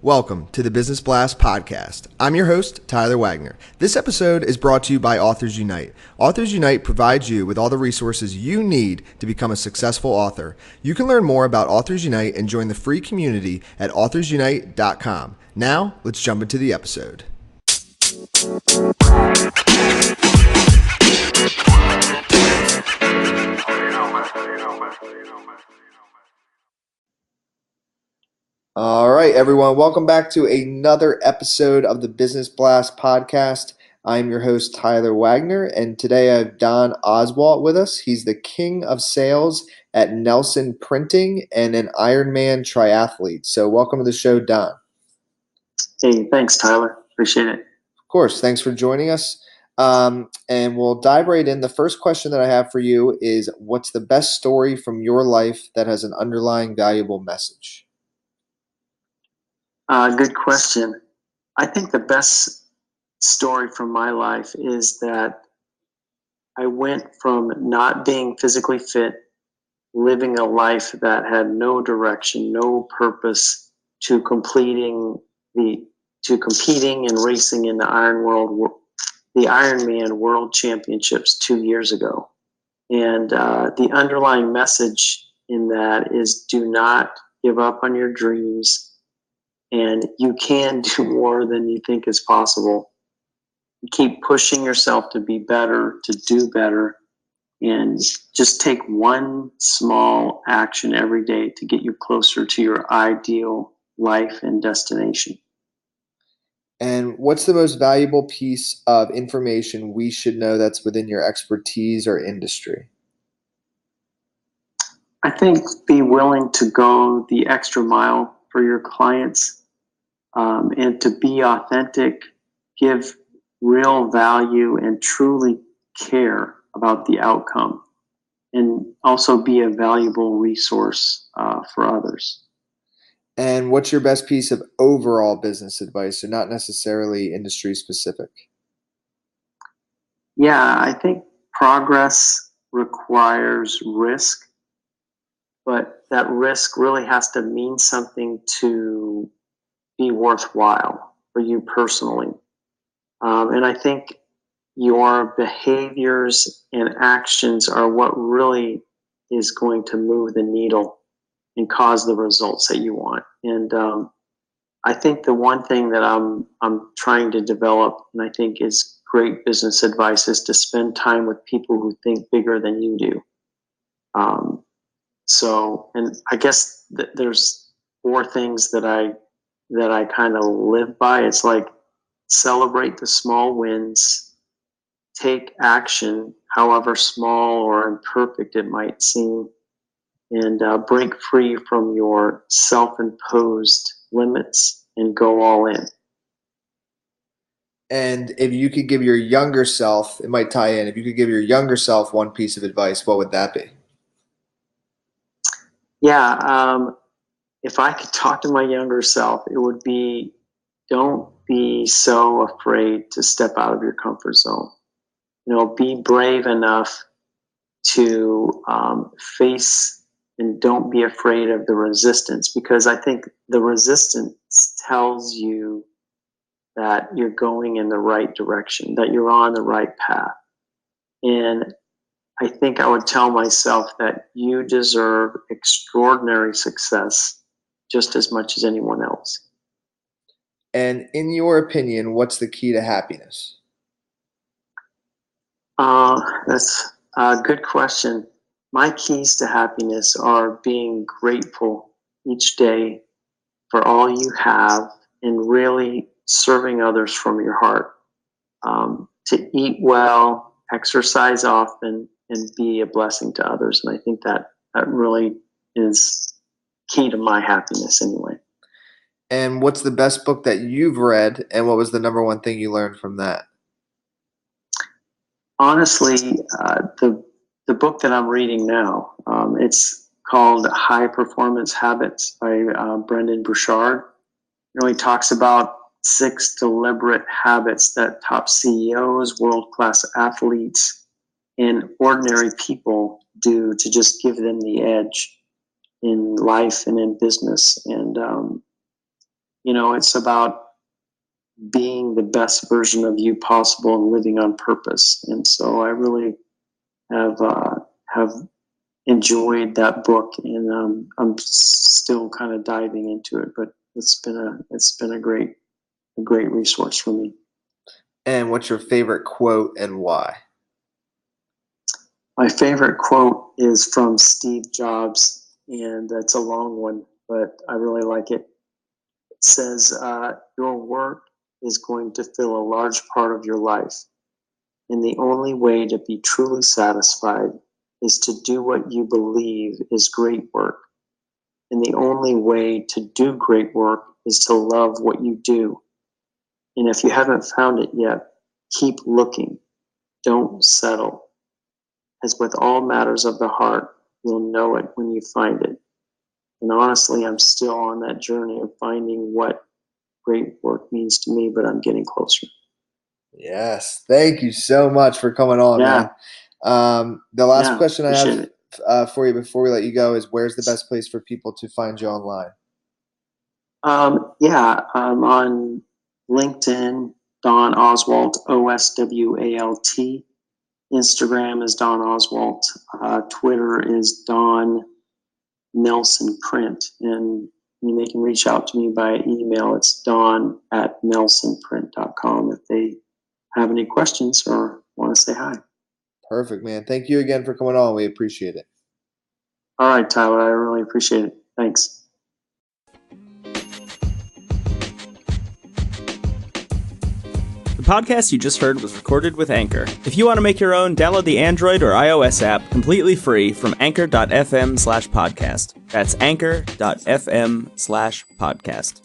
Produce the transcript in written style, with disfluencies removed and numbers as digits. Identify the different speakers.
Speaker 1: Welcome to the Business Blast podcast. I'm your host, Tyler Wagner. This episode is brought to you by Authors Unite. Authors Unite provides you with all the resources you need to become a successful author. You can learn more about Authors Unite and join the free community at authorsunite.com. Now, let's jump into the episode. All right, everyone. Welcome back to another episode of the Business Blast podcast. I'm your host, Tyler Wagner, and today I have Don Oswalt with us. He's the king of sales at Nelson Printing and an Ironman triathlete. So welcome to the show, Don.
Speaker 2: Hey, thanks, Tyler. Appreciate it.
Speaker 1: Of course. Thanks for joining us. And we'll dive right in. The first question that I have for you is, what's the best story from your life that has an underlying valuable message?
Speaker 2: Good question. I think the best story from my life is that I went from not being physically fit, living a life that had no direction, no purpose, to competing and racing in the Ironman World Championships 2 years ago. And the underlying message in that is, do not give up on your dreams. And you can do more than you think is possible. Keep pushing yourself to be better, to do better, and just take one small action every day to get you closer to your ideal life and destination.
Speaker 1: And what's the most valuable piece of information we should know that's within your expertise or industry?
Speaker 2: I think be willing to go the extra mile for your clients. And to be authentic, give real value, and truly care about the outcome, and also be a valuable resource for others.
Speaker 1: And what's your best piece of overall business advice, so not necessarily industry specific?
Speaker 2: Yeah, I think progress requires risk, but that risk really has to mean something to be worthwhile for you personally. And I think your behaviors and actions are what really is going to move the needle and cause the results that you want. And I think the one thing that I'm trying to develop, and I think is great business advice, is to spend time with people who think bigger than you do. And I guess there's 4 things that I kind of live by. It's like, celebrate the small wins, take action, however small or imperfect it might seem, and break free from your self-imposed limits and go all in.
Speaker 1: And if you could give your younger self, it might tie in, if you could give your younger self one piece of advice, what would that be?
Speaker 2: Yeah, if I could talk to my younger self, it would be, don't be so afraid to step out of your comfort zone. Be brave enough to face, and don't be afraid of the resistance, because I think the resistance tells you that you're going in the right direction, that you're on the right path. And I think I would tell myself that you deserve extraordinary success just as much as anyone else.
Speaker 1: And in your opinion, what's the key to happiness?
Speaker 2: That's a good question. My keys to happiness are being grateful each day for all you have, and really serving others from your heart. To eat well, exercise often, and be a blessing to others. And I think that really is key to my happiness anyway.
Speaker 1: And what's the best book that you've read, and what was the number one thing you learned from that?
Speaker 2: Honestly, the book that I'm reading now, it's called High Performance Habits by Brendan Burchard. It really talks about 6 deliberate habits that top CEOs, world-class athletes, and ordinary people do to just give them the edge in life and in business. And It's about being the best version of you possible and living on purpose. And so I really have enjoyed that book, and I'm still kind of diving into it. But it's been a great resource for me.
Speaker 1: And what's your favorite quote and why?
Speaker 2: My favorite quote is from Steve Jobs, and it's a long one, but I really like it. It says, "Your work is going to fill a large part of your life, and the only way to be truly satisfied is to do what you believe is great work. And the only way to do great work is to love what you do. And if you haven't found it yet, keep looking. Don't settle. As with all matters of the heart, you'll know it when you find it." And honestly, I'm still on that journey of finding what great work means to me, but I'm getting closer.
Speaker 1: Yes. Thank you so much for coming on,
Speaker 2: Yeah.
Speaker 1: man. The last
Speaker 2: Yeah.
Speaker 1: question I
Speaker 2: Appreciate
Speaker 1: have
Speaker 2: it.
Speaker 1: for you before we let you go is, where's the best place for people to find you online?
Speaker 2: Yeah, I'm on LinkedIn, Don Oswalt, Oswalt. Instagram is Don Oswalt. Twitter is Don Nelson Print. And they can reach out to me by email. It's don@nelsonprint.com if they have any questions or want to say hi.
Speaker 1: Perfect, man. Thank you again for coming on. We appreciate it.
Speaker 2: All right, Tyler, I really appreciate it. Thanks.
Speaker 3: The podcast you just heard was recorded with Anchor. If you want to make your own, download the Android or iOS app completely free from anchor.fm/podcast. That's anchor.fm/podcast.